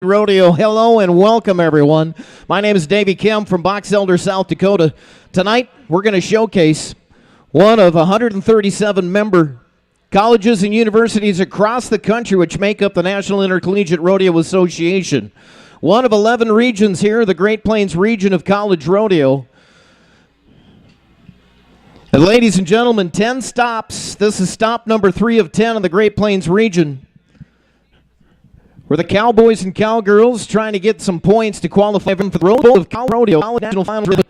Rodeo. Hello and welcome, everyone. My name is Davey Kim from Box Elder, South Dakota. Tonight, we're going to showcase one of 137 member colleges and universities across the country which make up the National Intercollegiate Rodeo Association. One of 11 regions here, the Great Plains region of college rodeo. And ladies and gentlemen, 10 stops. This is stop number 3 of 10 in the Great Plains region, where the Cowboys and Cowgirls trying to get some points to qualify them for the Rodeo of Rodeo National Finals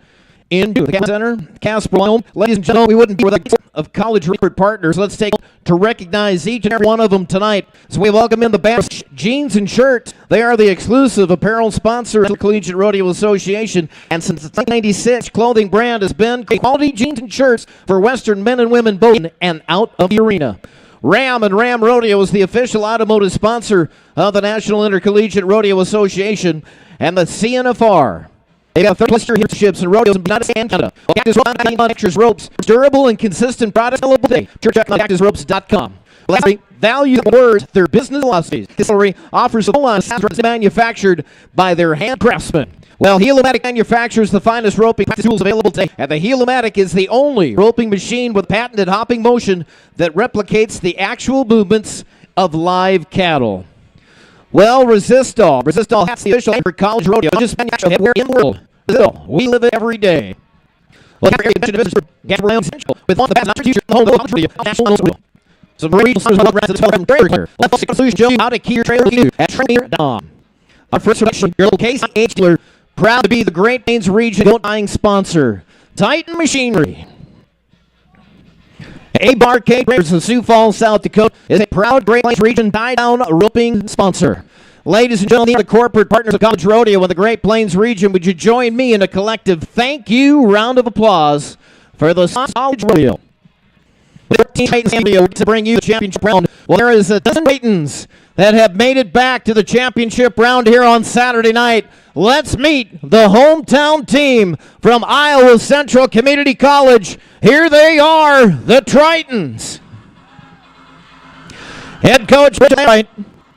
in the Center, Casper, Wyoming. Ladies and gentlemen, we wouldn't be without of college recruit partners. Let's take to recognize each and every one of them tonight. So we welcome in the band Jeans and Shirt. They are the exclusive apparel sponsor of the Collegiate Rodeo Association, and since 1996, clothing brand has been quality jeans and shirts for Western men and women both in and out of the arena. Ram and Ram Rodeo is the official automotive sponsor of the National Intercollegiate Rodeo Association and the CNFR. They have 30-plus year history in rodeos in the United States and Canada. Cactus Manufactures ropes, durable and consistent products available today. Check out cactusropes.com. Lastly, value the words, their business philosophies. Distillery offers a full-on manufactured by their hand craftsmen. Well, Helo-Matic manufactures the finest roping tools available today, and the Helo-Matic is the only roping machine with patented hopping motion that replicates the actual movements of live cattle. Well, Resistol has the official for college rodeo. Just manufactured everywhere in the world. Resistol, we live it every day. Well, with one of the best future home of college rodeo, national rodeo. Some regional centers will rest from trailer. Let's show you how to key your trailer at Trainer.com. Our first production, your local Casey H. dealer. Proud to be the Great Plains region goat buying sponsor. Triton Machinery. A-Bar-K Traders of Sioux Falls, South Dakota is a proud Great Plains region tie-down roping sponsor. Ladies and gentlemen, the corporate partners of college rodeo in the Great Plains region, would you join me in a collective thank you round of applause for the college rodeo? To bring you the championship round. Well, there is a dozen Titans that have made it back to the championship round here on Saturday night. Let's meet the hometown team from Iowa Central Community College. Here they are, the Tritons. Head coach Rich Wright,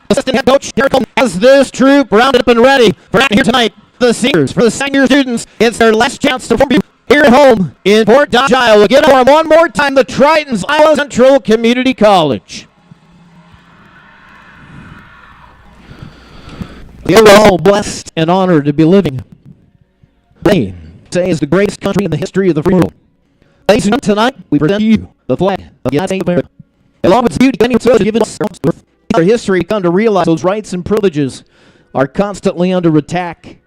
assistant head coach Derek has this troop rounded up and ready for here tonight. The seniors, for the senior students, it's their last chance to perform here at home in Fort Dodge, Iowa. Get on one more time, the Tritons, Iowa Central Community College. We are all blessed and honored to be living. They say is the greatest country in the history of the free world. Ladies and gentlemen, tonight we present to you the flag of the United States of America. Along with beauty, many have given us our history, come to realize those rights and privileges are constantly under attack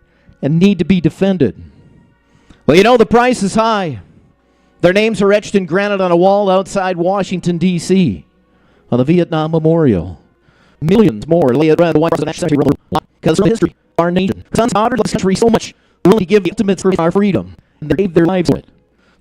and need to be defended. Well, you know, the price is high. Their names are etched in granite on a wall outside Washington, D.C. on the Vietnam Memorial. Millions more lay around the White House of the national because of history of our nation. Sons honored this country so much, willing to give the ultimate for our freedom, and they gave their lives for it.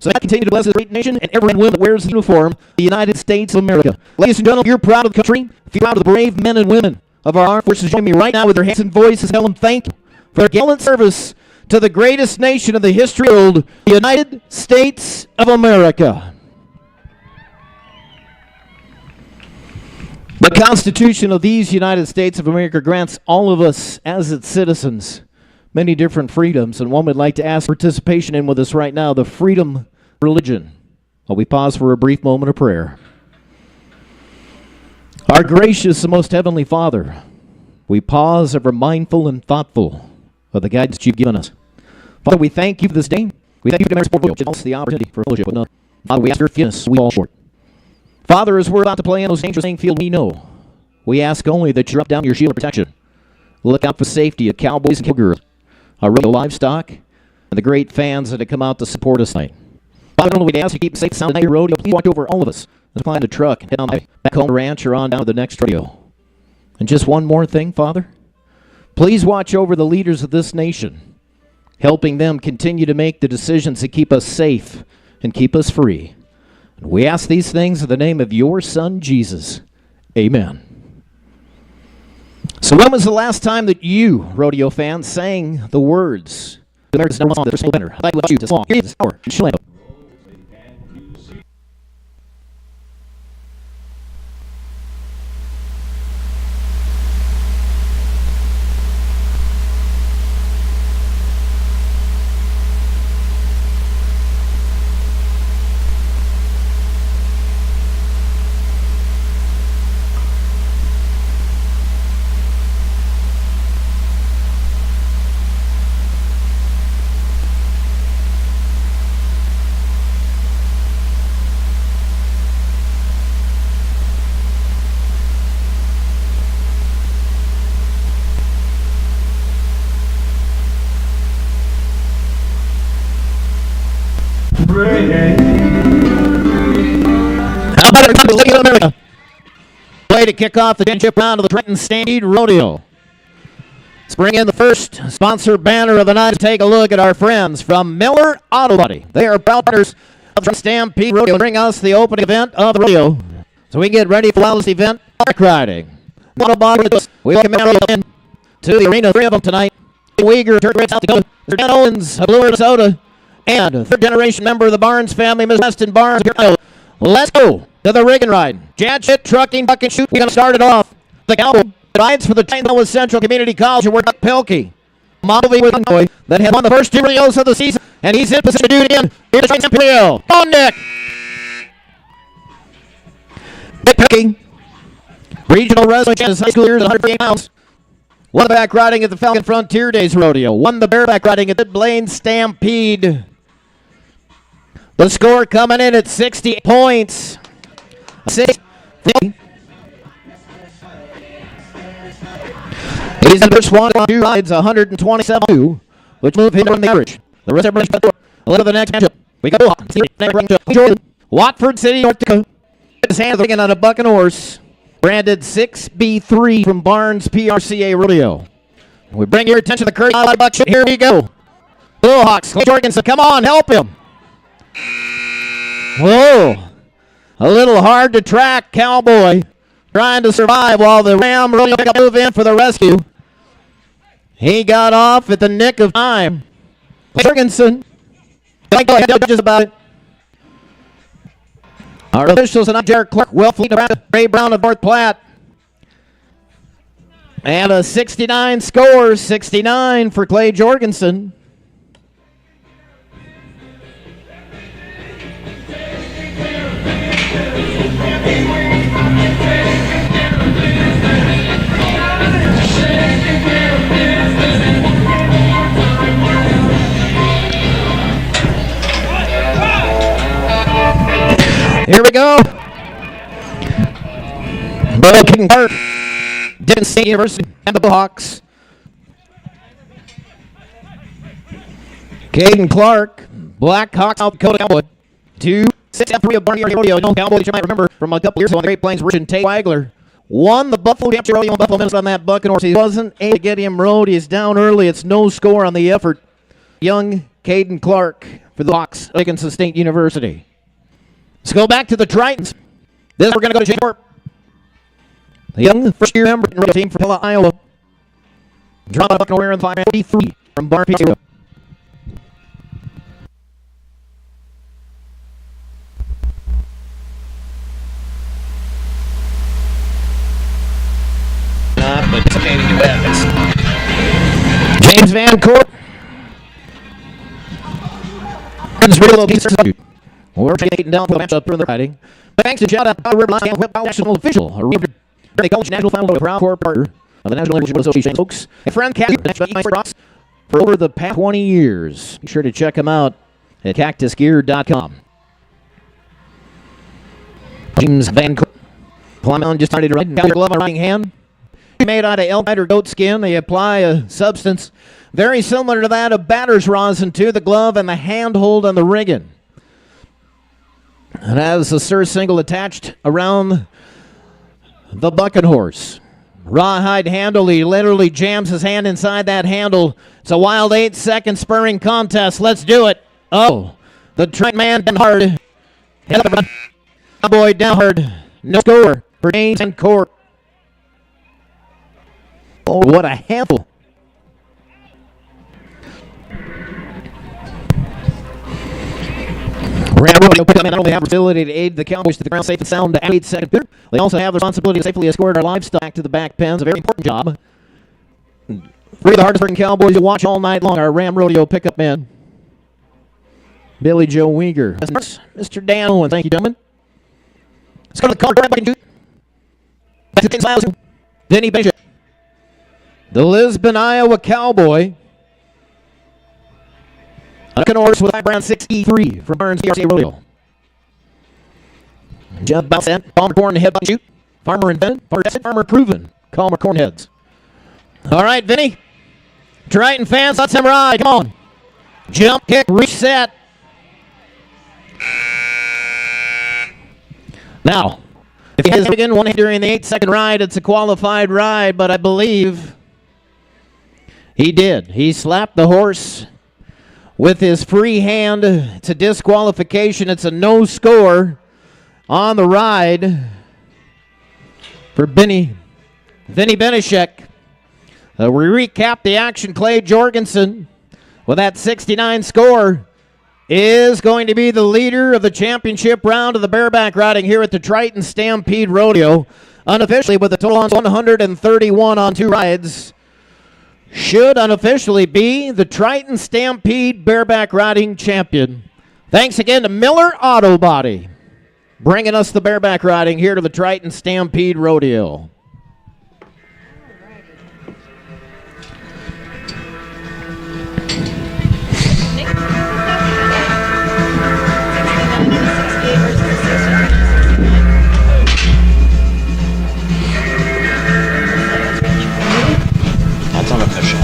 So I continue to bless this great nation and every woman that wears the uniform, the United States of America. Ladies and gentlemen, if you're proud of the country, if you're proud of the brave men and women of our armed forces, join me right now with their hands and voices. Tell them thank you for their gallant service to the greatest nation of the history of the world, the United States of America. The Constitution of these United States of America grants all of us, as its citizens, many different freedoms, and one would like to ask participation in with us right now, the freedom of religion. While we pause for a brief moment of prayer. Our gracious and most heavenly Father, we pause ever mindful and thoughtful of the guidance you've given us. Father, we thank you for this day. We thank you for the opportunity for fellowship with us. Father, we ask your forgiveness. We fall short. Father, as we're about to play in those dangerous playing field, we know. We ask only that you drop down your shield of protection. Look out for safety of Cowboys and Cowgirls, our rodeo livestock, and the great fans that have come out to support us tonight. Father, we ask you to keep safe sound tonight, rodeo. Please watch over all of us. Let's find a truck and head on back home to the ranch or on down to the next rodeo. And just one more thing, Father. Please watch over the leaders of this nation, helping them continue to make the decisions that keep us safe and keep us free. And we ask these things in the name of your Son, Jesus. Amen. So when was the last time that you, rodeo fans, sang the words? America's number one song, the winner. I love you this long. Here is our kick off the championship round of the Triton Stampede Rodeo. Let's bring in the first sponsor banner of the night to take a look at our friends from Miller Auto Body. They are proud partners of the Stampede Rodeo, bring us the opening event of the rodeo. So we get ready for this event, bike riding. We welcome in to the arena, 3 of them tonight. Uyghur, Turkey, South Dakota, Dan Owens of Blue, Minnesota, and third-generation member of the Barnes family, Ms. Weston Barnes. Let's go to the rig and ride. Jet, shit, trucking, buck and shoot. We're going to start it off. The cowboy rides for the Iowa Central Community College, and we're Duck Pelkey. Modelly with Convoy that had won the first 2 reels of the season, and he's in position to do it again. Here's the reel. Go, Nick. Nick Pelkey, regional wrestling champion, high school years, 138 pounds. Won the back riding at the Falcon Frontier Days Rodeo. Won the bareback riding at the Blaine Stampede. The score coming in at 60 points. 60. He's in the first one on 2 rides, 127, which moved him from the average. The rest of everybody a little of the next matchup. We go Watford City, North Dakota. His hand looking on a buck and horse. Branded 6B3 from Barnes PRCA Rodeo. We bring your attention to the curry buck. Here we go. Blue Hawks, Clay Jorgensen, come on, help him. Whoa. A little hard to track, Cowboy. Trying to survive while the Ram Rodeo pick up move in for the rescue. He got off at the nick of time. Jorgensen. Don't go ahead, judges about it. Our officials and I'm Jared Clark, Wellfleet, Nebraska, Ray Brown of North Platte. And a 69 score, 69 for Clay Jorgensen. Here we go. King Park, Dickinson University, and the Bullhawks. Caden Clark, Blackhawks, South Dakota Cowboy. 2-6-3 of Barney Rodeo. Young Cowboy, you might remember from a couple years ago on the Great Plains, Rich and Tate Wagler won the Buffalo Championship Rodeo in Buffalo, Minnesota on that buck and horse. He wasn't able to get him rode. He's down early. It's no score on the effort. Young Caden Clark for the Hawks, Dickinson State University. Let's go back to the Tritons. This we're going to go to JARRET. The young first-year member in the team from Pella, Iowa. Drawn by Buckner in 543 from Barnes PRCA. James VANCORP. We're taking down for the matchup in the riding. Thanks to shout out to River Line Web National Official, a College National Foundation, proud core partner of the National Language Association, folks. And friend Cassie for over the past 20 years. Be sure to check him out at cactusgear.com. James VANCORP. Plymouth just started to ride. Got your glove on right hand. Made out of elk or goat skin. They apply a substance very similar to that of batter's rosin to the glove and the handhold and the rigging. It has a Sir Single attached around the bucket horse. Rawhide handle. He literally jams his hand inside that handle. It's a wild 8-second spurring contest. Let's do it. Oh, the Triton man down hard. Head up the Cowboy down hard. No score for James VANCORP. Oh, what a handle. Ram Rodeo not only have the ability to aid the Cowboys to the ground safe and sound to 8-second period, they also have the responsibility to safely escort our livestock to the back pens. A very important job. Three of the hardest working Cowboys you watch all night long, our Ram Rodeo pickup men. Billy Joe Uyghur. Mr. Dan Owen. Thank you, gentlemen. Let's go to the call. Denny Bishop. The Lisbon, Iowa Cowboy. A horse with brand 63 from Barnes PRCA Rodeo. Jump bounce that. Palmer Corn, head buck shoot. Farmer invented. Farmer proven. Calmer Cornheads. All right, Vinny. Triton fans, let's him ride. Come on. Jump, kick, reset. Now, If he has again one during the 8-second ride, it's a qualified ride, but I believe he did. He slapped the horse with his free hand. It's a disqualification. It's a no score on the ride for Vinny Benishek. We recap the action. Clay Jorgensen with that 69 score is going to be the leader of the championship round of the bareback riding here at the Triton Stampede Rodeo. Unofficially with a total on 131 on 2 rides. Should unofficially be the Triton Stampede bareback riding champion. Thanks again to Miller Auto Body, bringing us the bareback riding here to the Triton Stampede Rodeo. That's unofficial.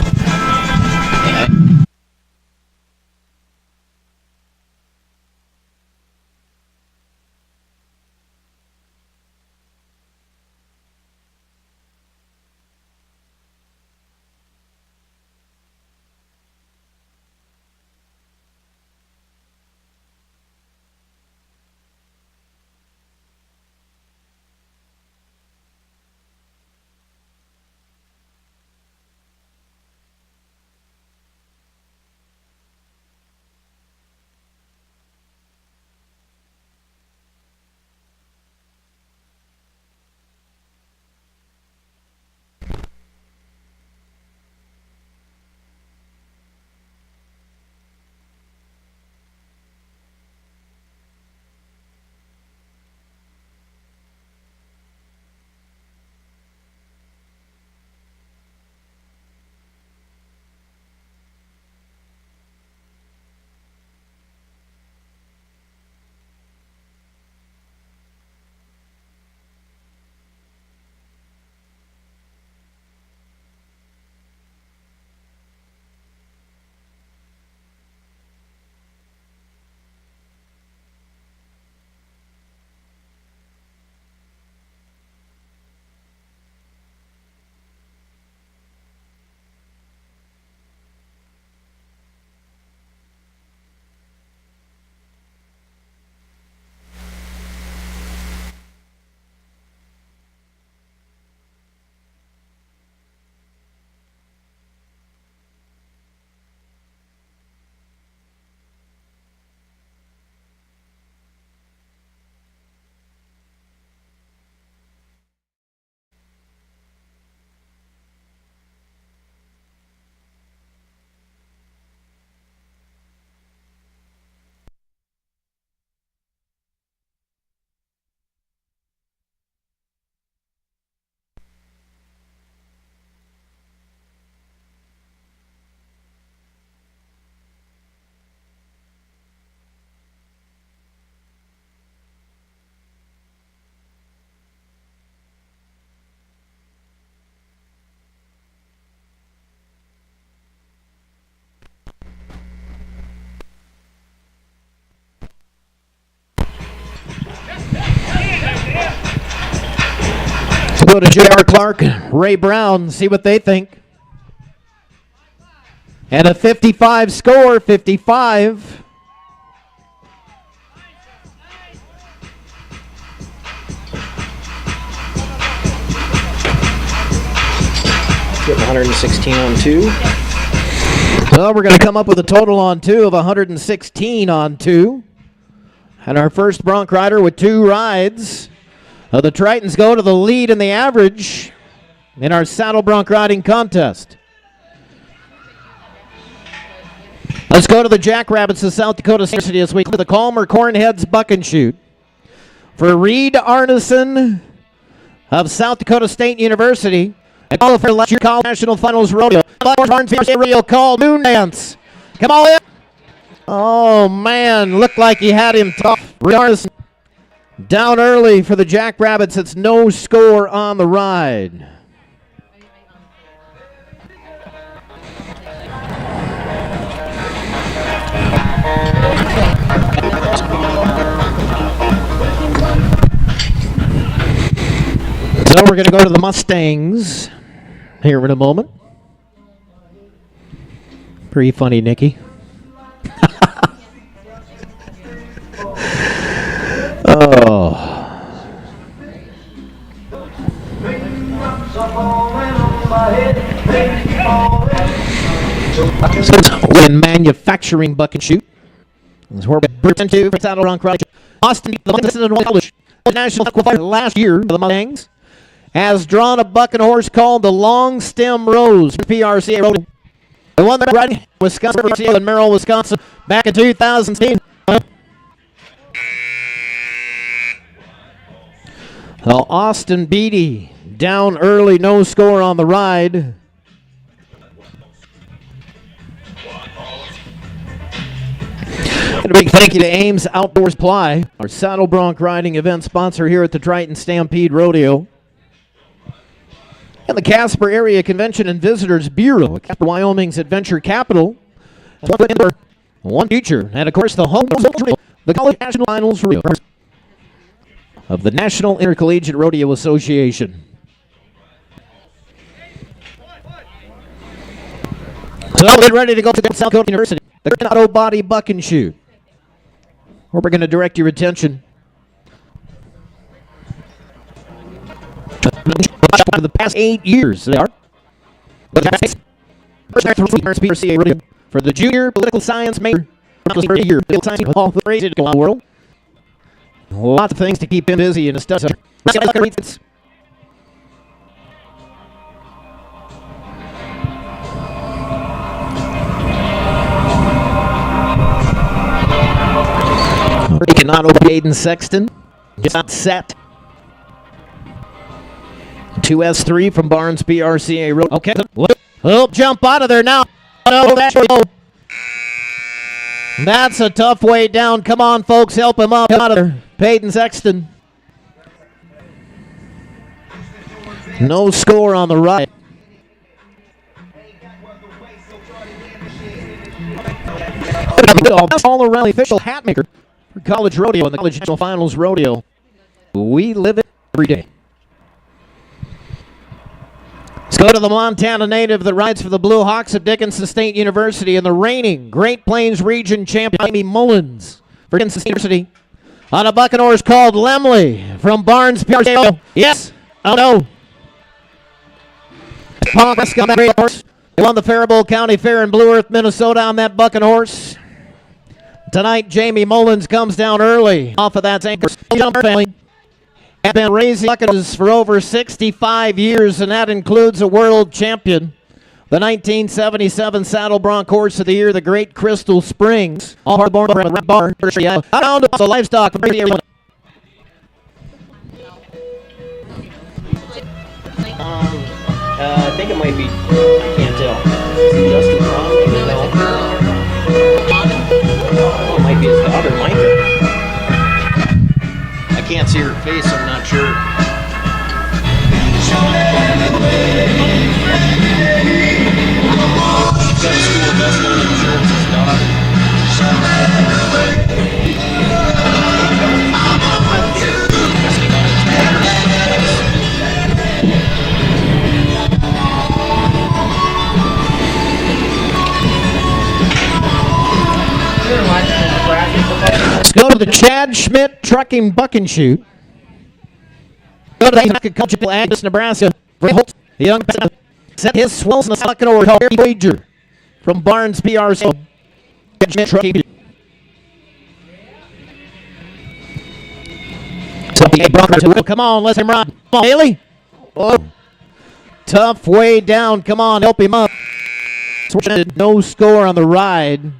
Go to J.R. Clark, Ray Brown, see what they think. And a 55 score, 55. Get 116 on 2. Well, we're going to come up with a total on 2 of 116 on 2. And our first bronc rider with 2 rides. The Tritons go to the lead in the average in our saddle bronc riding contest. Let's go to the Jackrabbits of South Dakota University this week with the Calmer Cornheads Buck and Shoot. For Reed Arneson of South Dakota State University, and call for last year college national finals rodeo. Rodeo called Moon Dance. Come on in. Oh man, looked like he had him tough. Reed Arneson down early for the Jackrabbits. It's no score on the ride. So we're going to go to the Mustangs here in a moment. Pretty funny, Nikki. Oh. In manufacturing buck and shoot. This is where we're to for Saddle Run Crowd. Austin, the national qualifier last year for the Mustangs, has drawn a buck and horse called the Long Stem Rose from PRCA Rodeo. They won the riding Wisconsin in Merrill, Wisconsin back in 2016. Well, Austin Beatty down early, no score on the ride. And a big thank you to Ames Outdoor Supply, our saddle bronc riding event sponsor here at the Triton Stampede Rodeo. And the Casper Area Convention and Visitors Bureau, Casper, Wyoming's adventure capital. One future, and of course the home of the College National Finals Rodeo of the National Intercollegiate Rodeo Association. So now we're ready to go to South Dakota University, the Auto Body Buck and Shoot, where we're going to direct your attention for the past 8 years. They are for the junior political science major for the year political science all the rated around the world. Lots of things to keep him busy in his study. He cannot obey Aiden Sexton. Gets not set. 2S3 from Barnes BRCA Road. Okay. Oh, jump out of there now. That's a tough way down. Come on, folks. Help him up. Out of there. Peyton Sexton. No score on the right. All around the official hat maker for College Rodeo and the College National Finals Rodeo. We live it every day. Let's go to the Montana native that rides for the Blue Hawks of Dickinson State University and the reigning Great Plains Region champion, Amy Mullins, for Dickinson State University. On a buck and horse called Lemley from Barnes PRCA. Yes. Oh no. They won the Faribault County Fair in Blue Earth, Minnesota on that buck and horse. Tonight, Jamie Mullins comes down early off of that anchor. Family have been raising buckets for over 65 years, and that includes a world champion. The 1977 Saddle Bronc Horse of the Year, the Great Crystal Springs. All hard-born bar. Down to livestock. I think it might be, I can't tell. Justin Conley? No. Oh, it might be his daughter, Micah. I can't see her face, I'm not sure. She's got school best known insurance's daughter. Let's go to the Chad Schmidt Trucking Buck and Shoot. Go to the Agricultural Agnes, Nebraska. The young set his swells in the second order called Wager from Barnes PRC. Come on, let him run. Come on, Haley. Oh. Tough way down. Come on, help him up. No score on the ride.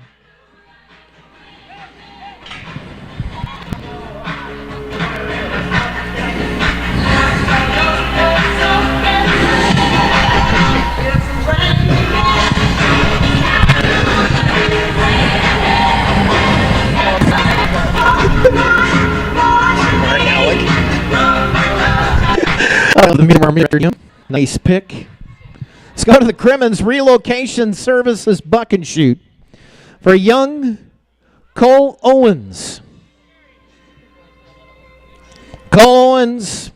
The nice pick. Let's go to the Crimmins Relocation Services Buck and Shoot for young Cole Owens. Cole Owens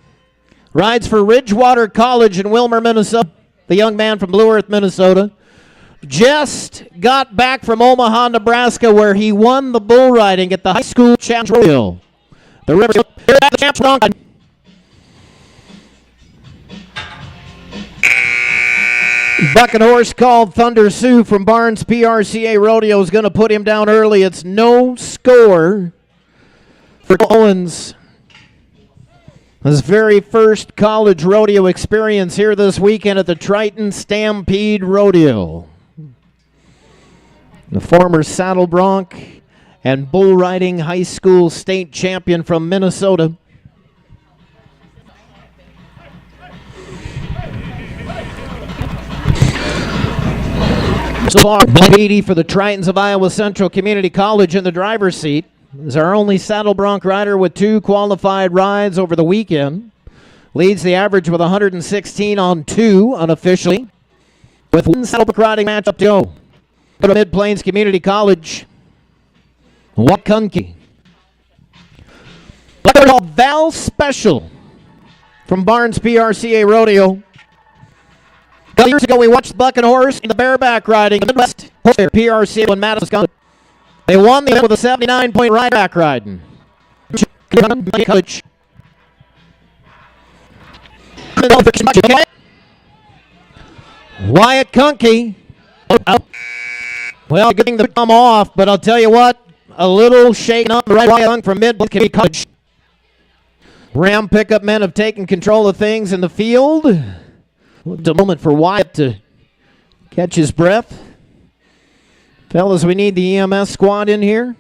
Rides for Ridgewater College in Wilmer, Minnesota. The young man from Blue Earth, Minnesota. Just got back from Omaha, Nebraska, where he won the bull riding at the high school championship. The River the champion. Bucking horse called Thunder Sioux from Barnes PRCA Rodeo is going to put him down early. It's no score for Owens. His very first college rodeo experience here this weekend at the Triton Stampede Rodeo. The former saddle bronc and bull riding high school state champion from Minnesota. So far, Beatty for the Tritons of Iowa Central Community College in the driver's seat. Is our only saddle bronc rider with 2 qualified rides over the weekend. Leads the average with 116 on 2 unofficially. With 1 saddle bronc riding match up to go. Go to Mid-Plains Community College. KUNKEE. Val Special from Barnes PRCA Rodeo. A couple years ago, we watched Bucking Horse in the bareback riding the Midwest PRCA in Madison, Wisconsin. They won the event with a 79-point rideback riding. WYATT KUNKEE. Well, getting the thumb off, but I'll tell you what, a little shaken up the right line from Mid-Plains College. Ram pickup men have taken control of things in the field. Looked a moment for WYATT to catch his breath. Fellas, we need the EMS squad in here.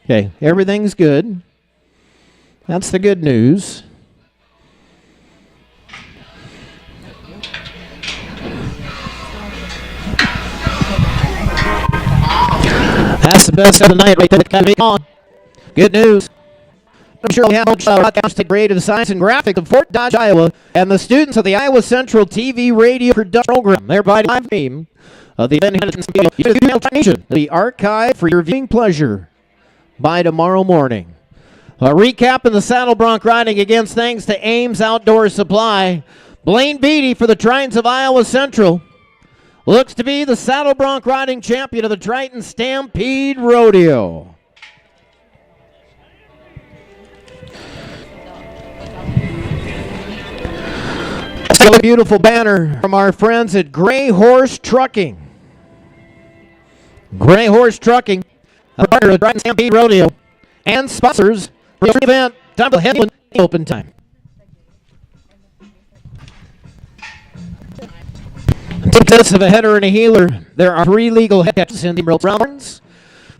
Okay, everything's good. That's the good news. That's the best of the night right there. On. Good news. I'm sure we have to grade of science and graphics of Fort Dodge, Iowa, and the students of the Iowa Central TV radio production program. They're by the theme of the event. The archive for your viewing pleasure by tomorrow morning. A recap of the saddle bronc riding against thanks to Ames Outdoor Supply. Blaine Beatty for the Tritons of Iowa Central looks to be the saddle bronc riding champion of the Triton Stampede Rodeo. A beautiful banner from our friends at Gray Horse Trucking. Gray Horse Trucking, a partner of the Triton Stampede Rodeo, and sponsors for the event. Time for headline open time. Take this of a header and a healer. There are 3 legal heads in the rounds.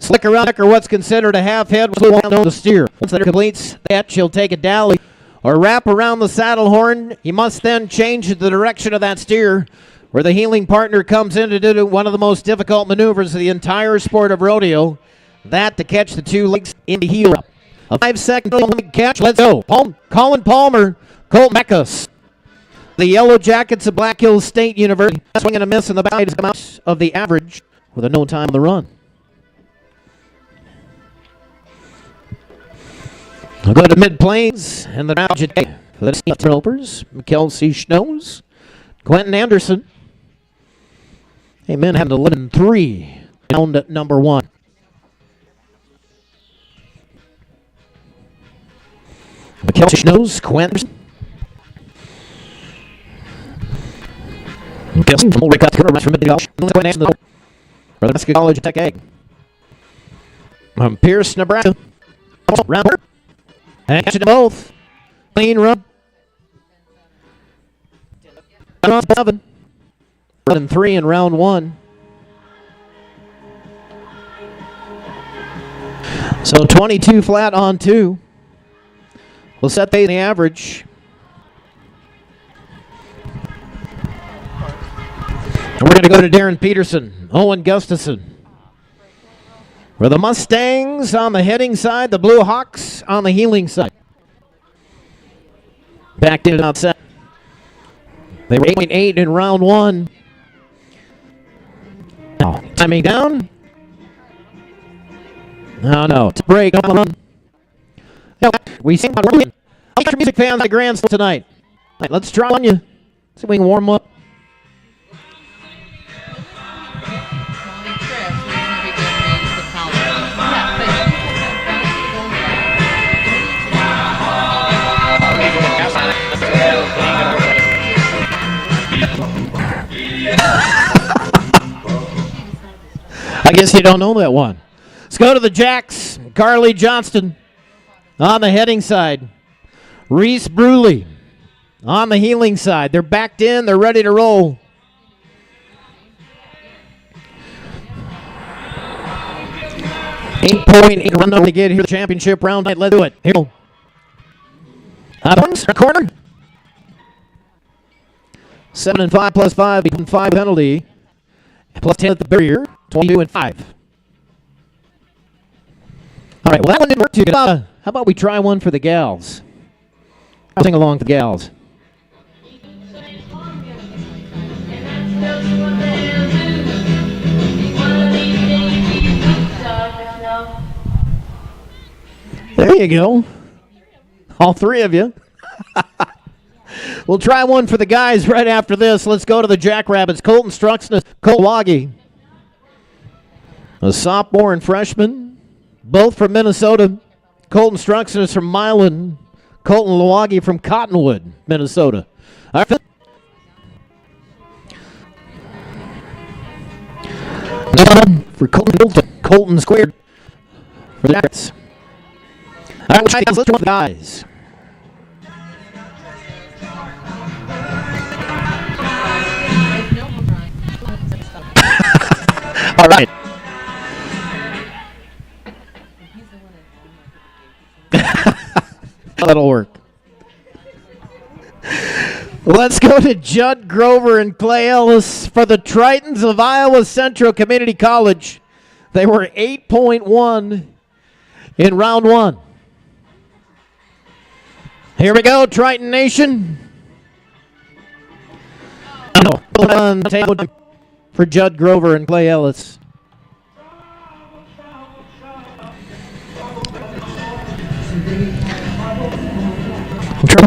Slick around or what's considered a half head will know the steer. Once that completes that, she'll take a dally or wrap around the saddle horn. You must then change the direction of that steer, where the healing partner comes in to do one of the most difficult maneuvers of the entire sport of rodeo. That to catch the 2 legs in the heel. A 5-second catch. Let's go. Colin Palmer, Colt Meckus. The Yellow Jackets of Blackhill State University. Swing and a miss in the back of the average with a no time on the run. I'll go to Mid-Plains and the round today. Let's see the ropers. MYKELSI SCHNOSE. Quentin Anderson. Amen. Having 11-3. Round at number 1. MYKELSI SCHNOSE. Quentin. MYKELSI from Old Dakota from Nebraska College Tech Egg. Pierce, Nebraska. Round. Action to both. Clean run. 7. 3 in round 1. So 22 flat on 2. We'll set the average. And we're going to go to Darren Peterson, Owen Gustafson. For the Mustangs on the heading side, the Blue Hawks on the heeling side. Backed in outside. They were 8.8 in round 1. Now, timing down. No. It's a break. We sing about music fans at the Grand Slam tonight. Right, let's try on you. See if we can warm up. I guess you don't know that one. Let's go to the Jacks. CARLEE Johnston on the heading side. REIS BRULY on the heeling side. They're backed in. They're ready to roll. .8 run to get here. The championship round. Let's do it. Here we go. Corner. 7 and 5 plus 5 becomes 5 penalty. Plus 10 at the barrier. 22 and 5. All right, well, that one didn't work too good. How about we try one for the gals? I'll sing along for the gals. There you go. All three of you. We'll try one for the guys right after this. Let's go to the Jackrabbits. Colton Struxness, Colwagi. A sophomore and freshman, both from Minnesota. Colton Struxness is from Milan. Colton Lawagi from Cottonwood, Minnesota. All right. For Colton, Colton squared for the Jackets. All right, let's try the guys. All right. That'll work. Let's go to Judd Grover and Clay Ellis for the Tritons of Iowa Central Community College. They were 8.1 in round one. Here we go, Triton Nation. On the table for Judd Grover and Clay Ellis.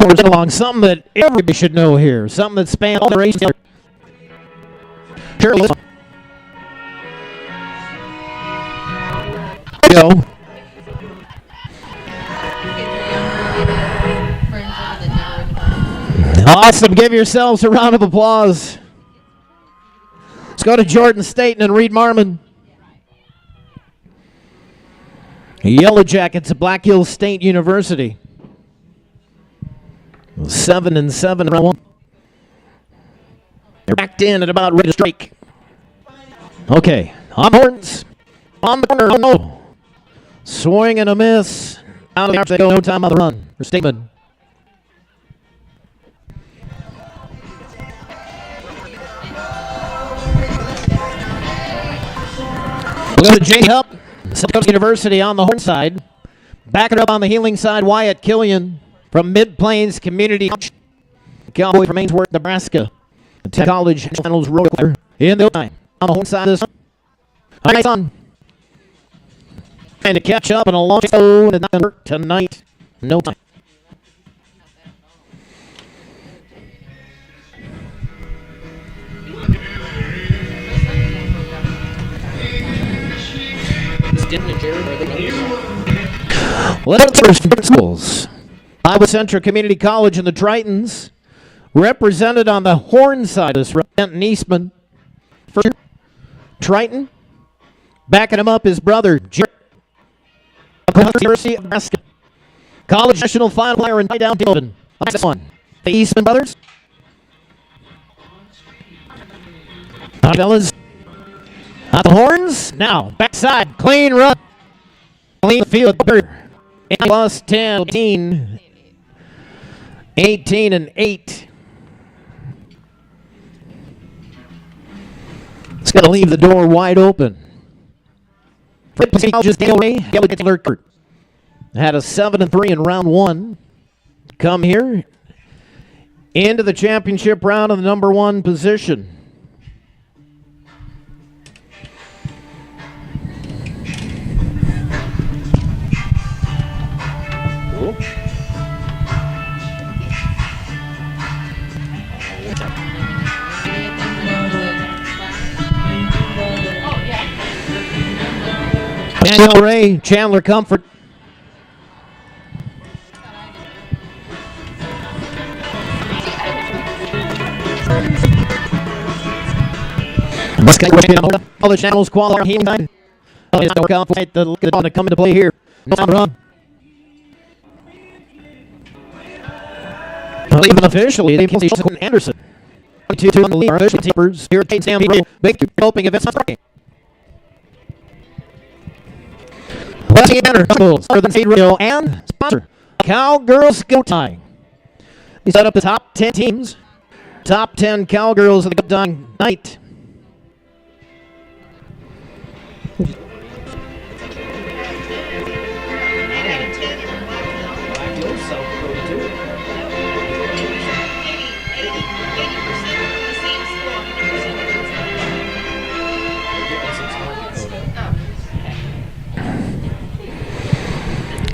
We're along something that everybody should know here. Something that spans all the races. Sure. Go. Awesome. Give yourselves a round of applause. Let's go to Jordan Staten and Reed Marmon. Yellow Jackets of Blackhill State University. 7 and 7 round one. They're backed in at about ready to strike. Okay, on horns, on the corner. Oh no! Swing and a miss. Out of the go. No time on the run for Stateman. We'll go to J Hupp, South University on the horn side. Back it up on the heeling side. WYATT Killian from Mid-Plains Community College. Cowboy from Ainsworth, Nebraska. The college finals road clear in the time. On the horn side of this. All right, on. Trying to catch up and a long throw and not gonna work tonight. No time. Let's first schools. Iowa Central Community College and the Tritons represented on the horn side of this. Denton Eastman. First Triton. Backing him up, his brother, JARRET. University of Nebraska. College National Final player and down Dickinson. This one. The Eastman brothers. Fellas. At the horns. Now, backside. Clean run. Clean field. Plus 10, 18 and 8. It's going to leave the door wide open. Just had a 7 and 3 in round one. Come here into the championship round of the number one position. Daniel Ray, Chandler Comfort. All the channels qualify healing time. It's no conflict to look at on to come into play here. Run. Even officially, they can see Anderson. 2-2 on the lead. Our official teamers here at Stampede. Big helping events on Friday. Leslie Banner, schools, other than State Radio and sponsor Cowgirls Go Time. We set up the top 10 teams. Top 10 Cowgirls of the Go Time night.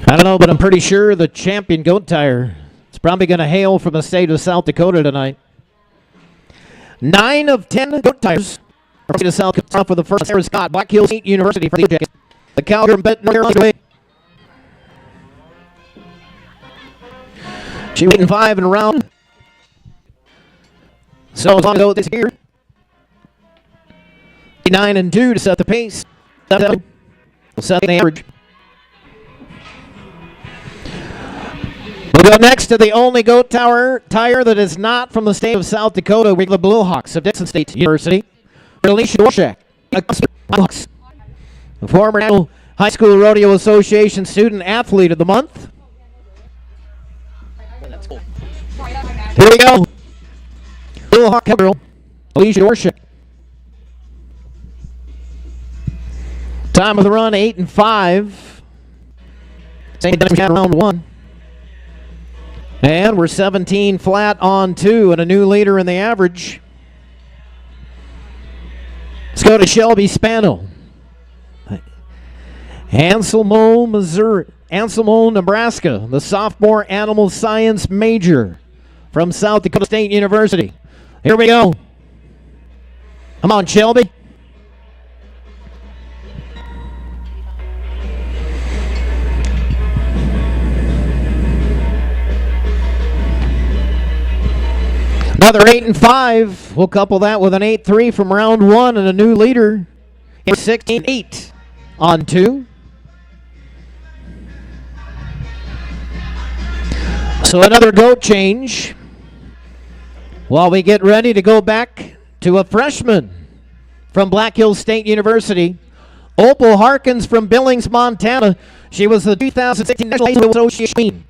I don't know, but I'm pretty sure the champion goat tire is probably going to hail from the state of South Dakota tonight. 9 of 10 goat tires are from South Dakota for the first Sarah Scott, BLACKHILL State University for the Jackets. The Cowgirl bet North Carolina away. She went in 5 in a round. So as long as this year, 9-2 to set the pace. 7 will set the average. We'll go next to the only goat tire that is not from the state of South Dakota. We have the Blowhawks of Dickinson State University. Alicia Dorshak, a former National High School Rodeo Association Student Athlete of the Month. Here we go. Blowhawk Cowgirl, Alicia Dorshak. Time of the run, 8-5. Same time round 1. And we're 17 flat on 2 and a new leader in the average. Let's go to Shelby Spano. Anselmo, Nebraska, the sophomore animal science major from South Dakota State University. Here we go. Come on, Shelby. Another 8-5. We'll couple that with an 8-3 from round 1 and a new leader. 16-8 on 2. So another goat change while we get ready to go back to a freshman from Blackhill State University. Opal Harkins from Billings, Montana. She was the 2016 National High School Association.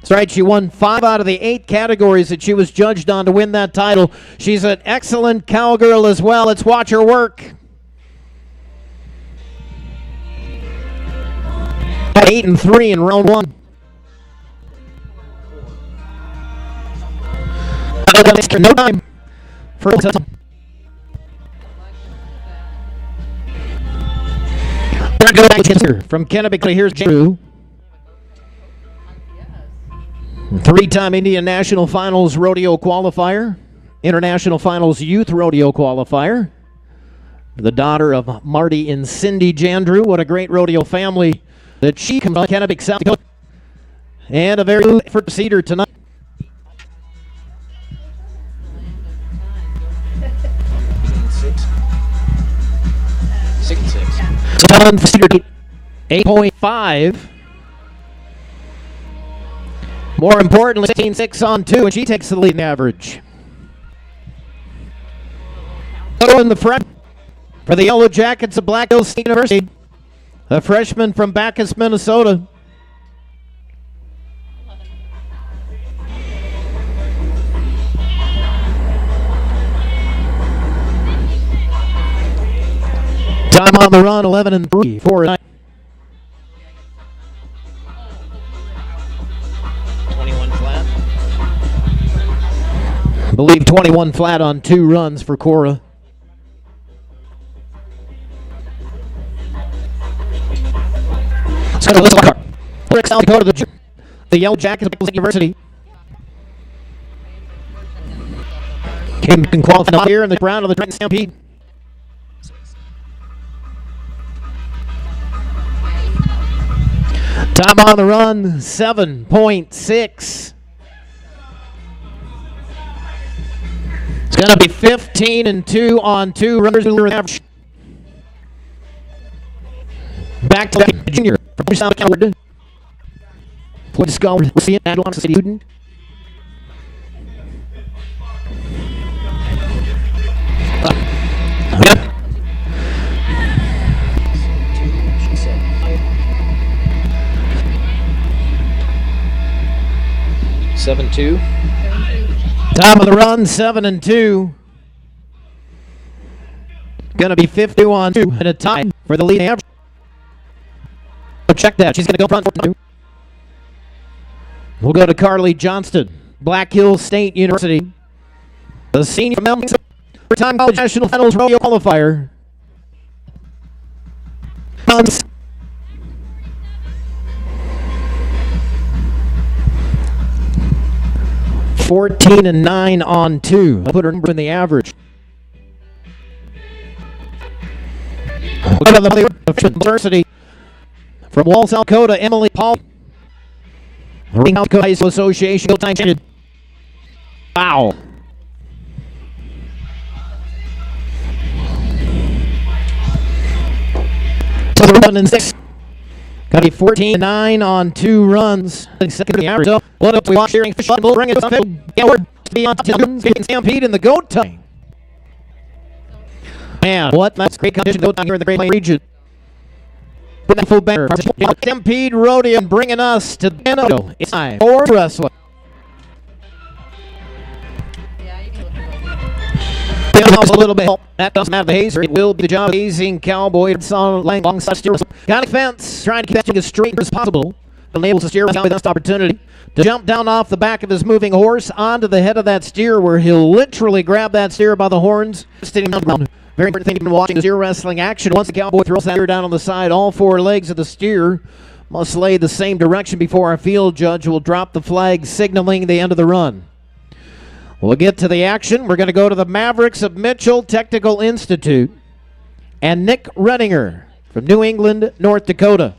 That's right, she won 5 out of the 8 categories that she was judged on to win that title. She's an excellent cowgirl as well. Let's watch her work. 8-3 in round 1. No time for from Kennebec. Here's Drew. 3-time Indian National Finals Rodeo qualifier, International Finals Youth Rodeo qualifier. The daughter of Marty and Cindy Jandrew. What a great rodeo family that she comes from Kennebec, South Dakota. And a very good effort to see her tonight. On 8.5. More importantly, 16-6 on 2, and she takes the lead in average. In the front for the Yellow Jackets of Blackhill State University, a freshman from Bacchus, Minnesota. Time on the run, 11-3 for tonight. 21 flat. I believe 21 flat on 2 runs for Cora. Let's go to Ridgewater. South Dakota, the Yellow Jackets of University. Can qualify here in the round of the Triton Stampede. Time on the run, 7.6. It's going to be 15 and 2 on 2 runners average. Back to the junior from South Carolina. For the scholar, we'll see it. Adelon student. Yep. 7-2. Time of the run, 7 and 2. Gonna be 52 on 2 and a tie for the lead average. Check that. She's gonna go front. We'll go to CARLEE Johnston, Blackhill State University. The senior from time college national finals rodeo qualifier. 14 and 9 on 2. I'll put her number in the average. We'll go to the University from Wall, South Dakota, Emily Paul. South Dakota High School Association. Go time change. Wow. So the run in 6. Got to be 14 and 9 on 2 runs. Second average. So what else we watch here? We'll bring it up. Yeah, we're beyond Stampede in the goat time. Man, what? That's great competition goat time here in the Great Plains region. Full banner. Stampede Rodeo bringing us to Denton. It's time for wrestling. A little bit. That doesn't have the hazer. It will be the job of hazing cowboy. It's on alongside steer. Got a fence, trying to keep that as straight as possible. Unable to steer without the best opportunity to jump down off the back of his moving horse onto the head of that steer, where he'll literally grab that steer by the horns, sitting on the ground. Very important thing you've been watching is steer wrestling action. Once the cowboy throws that steer down on the side, all 4 legs of the steer must lay the same direction before our field judge will drop the flag, signaling the end of the run. We'll get to the action. We're going to go to the Mavericks of Mitchell Technical Institute and Nick Renninger from New England, North Dakota.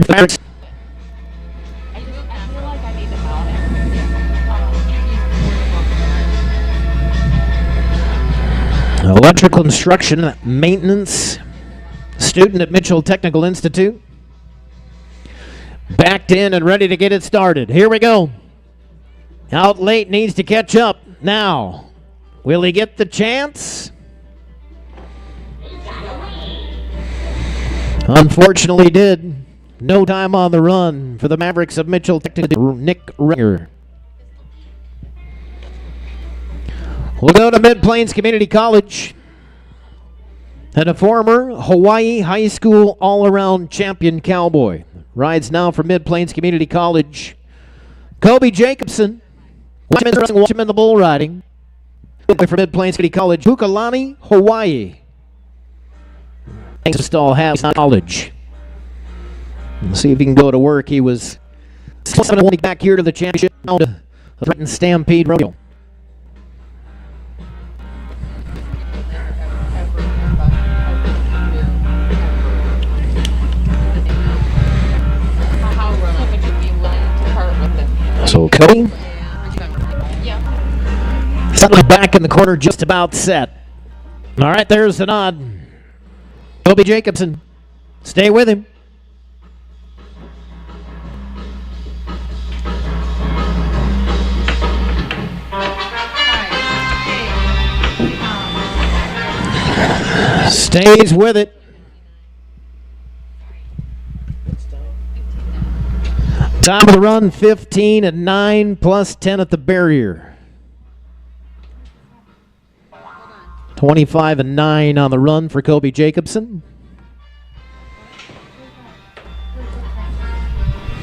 Mavericks. Electrical instruction maintenance student at Mitchell Technical Institute. Backed in and ready to get it started. Here we go. Out late, needs to catch up. Now, will he get the chance? Unfortunately did. No time on the run for the Mavericks of Mitchell Technical. Nick Renninger. We'll go to Mid-Plains Community College and a former Hawaii High School all-around champion cowboy. Rides now for Mid-Plains Community College. Kobe Jacobson. Watch him in the bull riding. For Mid-Plains Community College. Hukalani, Hawaii. Thanks to Stall Habs College. Let's see if he can go to work. He was back here to the championship. Triton Stampede Rodeo. So Cody, suddenly back in the corner, just about set. All right, there's the nod. Kobe Jacobson, stay with him. Stays with it. Time of the run, 15 and 9 plus 10 at the barrier. 25 and 9 on the run for Kobe Jacobson.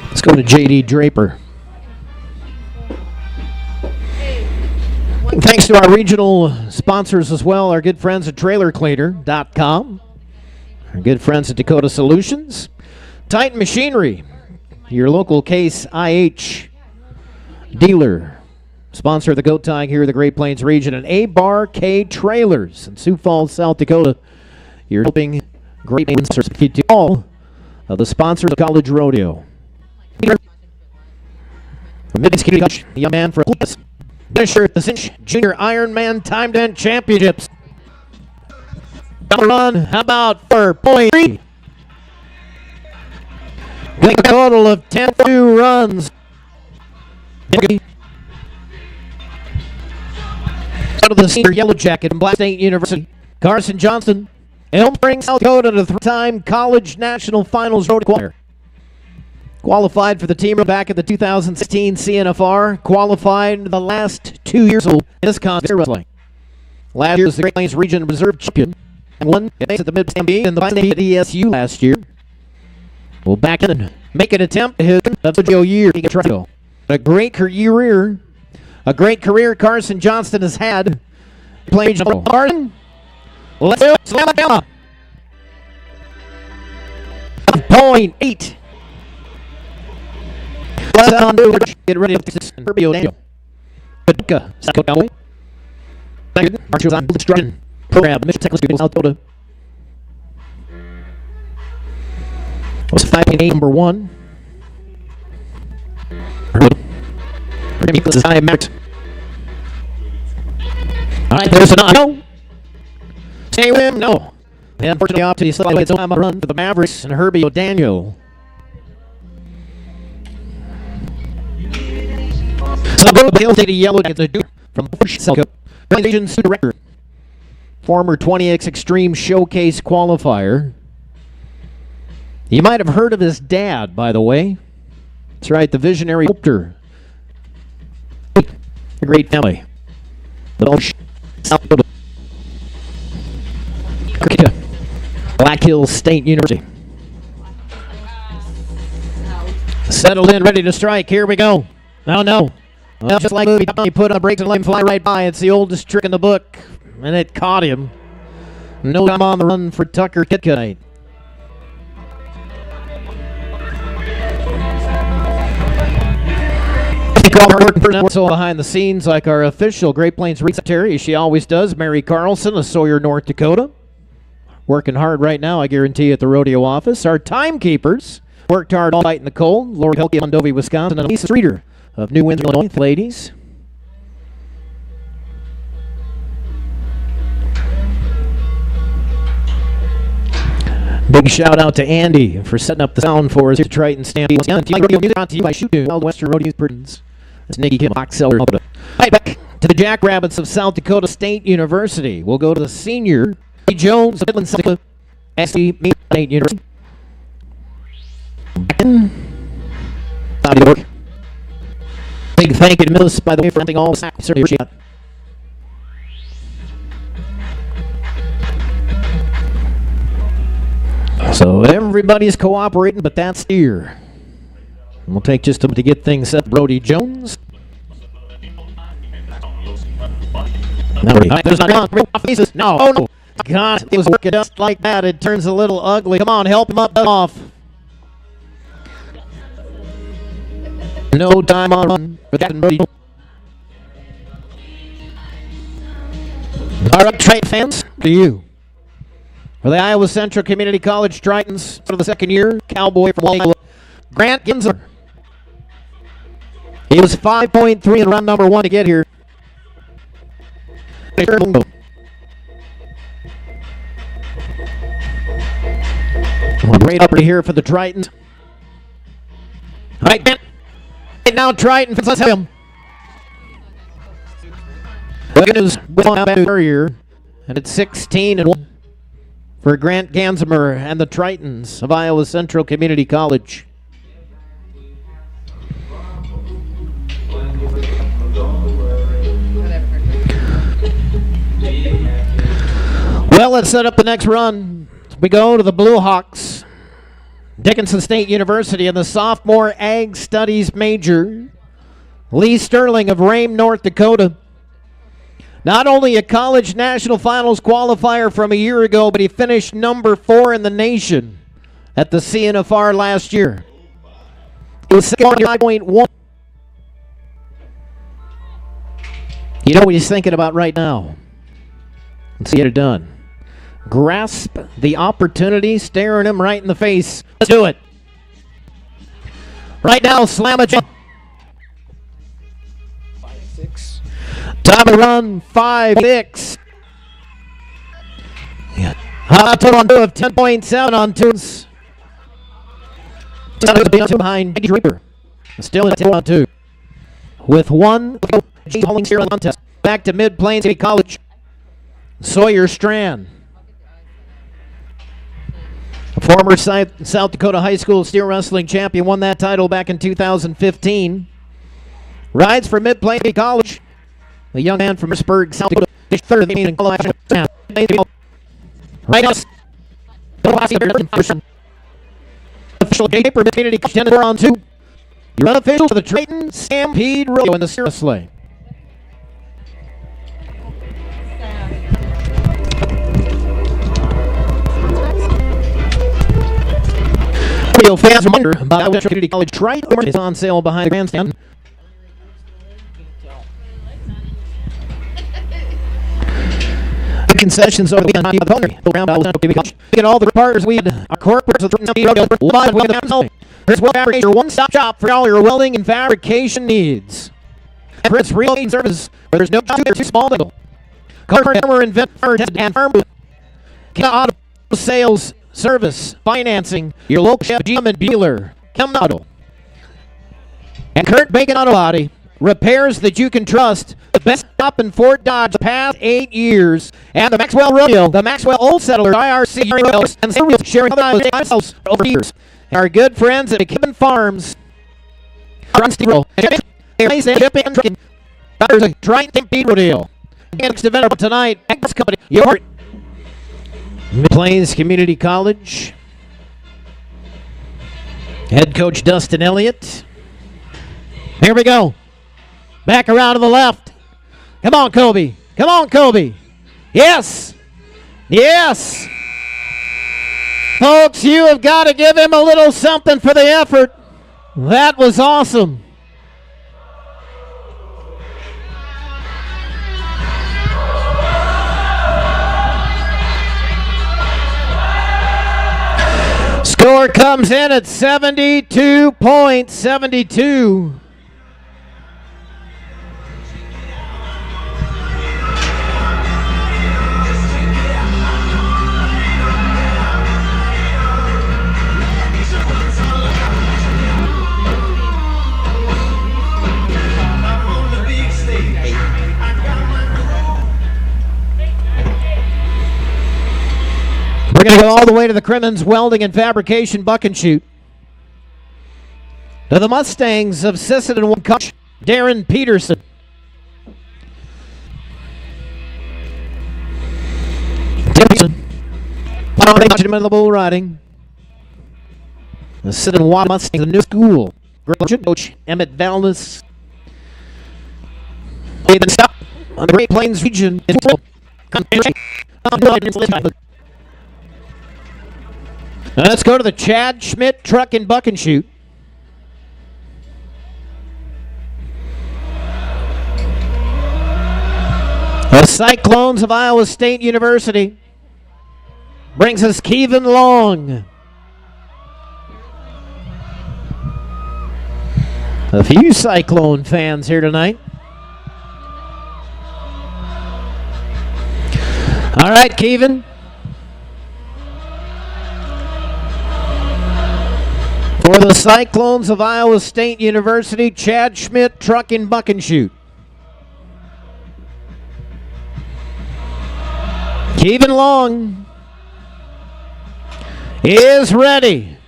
Let's go to JD Draper. And thanks to our regional sponsors as well, our good friends at TrailerCleaner.com, our good friends at Dakota Solutions, Titan Machinery, your local Case IH Dealer, sponsor of the Goat Tying here in the Great Plains region, and A-Bar K Trailers in Sioux Falls, South Dakota. You're helping Great Plains to all of the sponsors of College Rodeo. The young man for finisher at the Cinch Junior Ironman Time Event Championships. Run, how about 4.3? With a total of 10 runs. Out of the senior yellow jacket in Black State University, Carson Johnston, Elm Springs, South Dakota, to the three-time college national finals road qualifier. Qualified for the team back at the 2016 CNFR. Qualified the last 2 years old in Wisconsin wrestling. Last year was the Great Plains Region Reserve Champion and won at the Mid-Stampede and the SDSU last year. We'll back in and make an attempt at his Rodeo year. A great career. A great career Carson Johnston has had. Playing Carson. Let's do it. Slam it down. 0.8. Get ready to this and Rodeo. Dakota, South Dakota. Marshall's on Triton. Program, Mission Technical South Dakota. Was 5.8 number 1. MYKELSI high merit. All right, there's another. No. Stay with him. No. And unfortunately, off to the side, it's a run for the Mavericks and Herbie O'Daniel. So Bill take a yellow at the from South Dakota. Director, former 20X Extreme Showcase qualifier. You might have heard of his dad, by the way. That's right, the visionary sculptor. A great family. South Dakota. Blackhill State University. Settled in, ready to strike. Here we go. Oh no. Well, just like movie, you put on the brakes and let him fly right by. It's the oldest trick in the book, and it caught him. No time on the run for Tucker Kitkite. So behind the scenes, like our official Great Plains secretary, she always does, Mary Carlson of Sawyer, North Dakota. Working hard right now, I guarantee, at the rodeo office. Our timekeepers worked hard all night in the cold. Lori Helke of Mondovi, Wisconsin, and Lisa Streeter of New Windsor, Illinois. Ladies. Big shout out to Andy for setting up the sound for us here at Triton Stampede. Rodeo music brought to you by Shoot Western Rodeo Productions. That's Nikki Kim, box seller. All right, back to the Jackrabbits of South Dakota State University. We'll go to the senior Jones of Midland, South Dakota, State University. Big thank you to Millis, by the way, for everything all the sack. Certainly appreciate that. So everybody's cooperating, but that's here. We'll take just a minute to get things set. Brody Jones. No, there's not faces. No, oh no. God, it was working just like that. It turns a little ugly. Come on, help him up off. No time on run for that. All right, Triton fans, to you. For the Iowa Central Community College Tritons for the second year, cowboy from Iowa, Grant Ginzer. He was 5.3 in round number 1 to get here. Great upper here for the Tritons. All right, Ben. Now Triton, let's have him. Look at his barrier, and it's 16-1 for Grant Gansimer and the Tritons of Iowa Central Community College. Well, let's set up the next run. We go to the Blue Hawks, Dickinson State University, and the sophomore Ag Studies major, Lee Sterling of Rame, North Dakota. Not only a college national finals qualifier from a year ago, but he finished number 4 in the nation at the CNFR last year. It was 5.1. You know what he's thinking about right now? Let's get it done. Grasp the opportunity staring him right in the face. Let's do it. Right now, slam a jump. 5-6. Time to run, 5-6. Yeah. Total on two of 10.7 on twos. Behind Draper. Still in 2 on 2. With one holding here on the contest. Back to Mid-Plains City College. Sawyer Strand. A former South Dakota High School Steel Wrestling champion, won that title back in 2015. Rides for Mid-Plains City College. The young man from Pittsburgh, South Dakota, third of the meeting. Right now, official paper, Community 10-4 on 2. Your unofficial for the Triton Stampede Rodeo in the Sierra Sleigh. Rodeo fans reminder about Community College Triton is on sale behind the grandstand. Concessions over the weekend. Get all the partners we had. Our corporates of the Rodeo. Here's your one-stop shop for all your welding and fabrication needs. Prince Real Service, where there's no too small middle. Carver Hammer and Farm. Auto Sales Service, Financing, your local chef, GM and dealer. Auto. And Kurt Bacon Auto Body. Repairs that you can trust. The best stop in Fort Dodge the past 8 years. And the Maxwell Rodeo, the Maxwell Old Settler, IRC, and sharing other ourselves over years. And our good friends at McKibben Farms. There's a Triton Stampede Rodeo. Next event tonight, Company, your Mid-Plains Community College. Head coach Dustin Elliott. Here we go. Back around to the left. Come on, Kobe. Come on, Kobe. Yes. Yes. Folks, you have got to give him a little something for the effort. That was awesome. Score comes in at 72.72. We're going to go all the way to the Crimmins Welding and Fabrication Buck and Shoot. To the Mustangs of Sisseton and one coach, Darren Peterson. In the bull riding. The Sisseton Watt Mustangs, a new school. Coach Emmett Valdes. They've been stopped on the Great Plains region. Now let's go to the Chad Schmidt Truck and Buck and Shoot. The Cyclones of Iowa State University brings us Kevin Long. A few Cyclone fans here tonight. All right, Kevin. For the Cyclones of Iowa State University, Chad Schmidt, Truck and Buck and Shoot. Kevin Long is ready.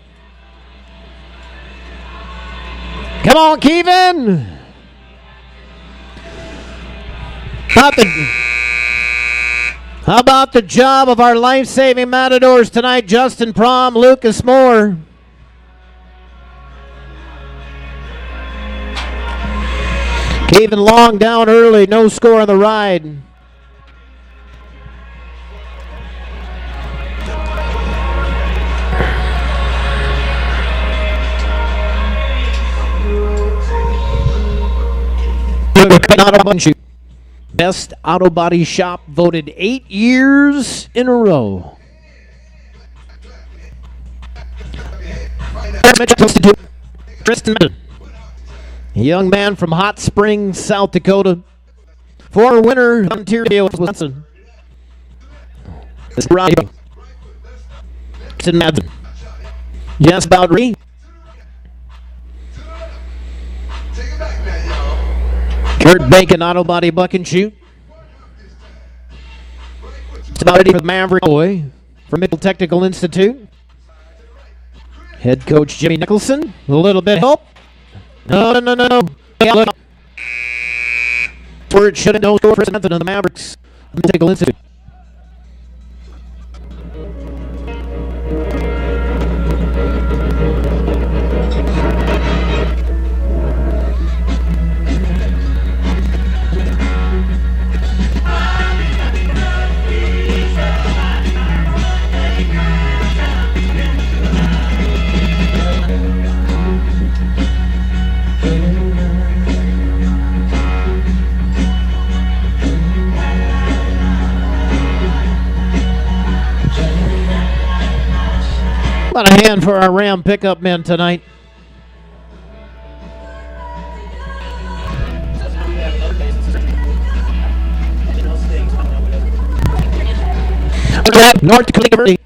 Come on, Kevin. How about the job of our life-saving matadors tonight, Justin Prom, Lucas Moore. Kevin Long down early, no score on the ride. Best Auto Body Shop voted 8 years in a row. Tristan, a young man from Hot Springs, South Dakota. Former winner of Ontario, Wisconsin. This is Rodeo. Yes, about REIS. Kurt Bacon, Auto Body Buck and Shoot. It's about ready for the Maverick boy from Middle Technical Institute. Head coach Jimmy Nicholson. A little bit of help. No. Where it should have known for the Mavericks. Technical Institute. About a hand for our Ram pickup men tonight. North Dakota,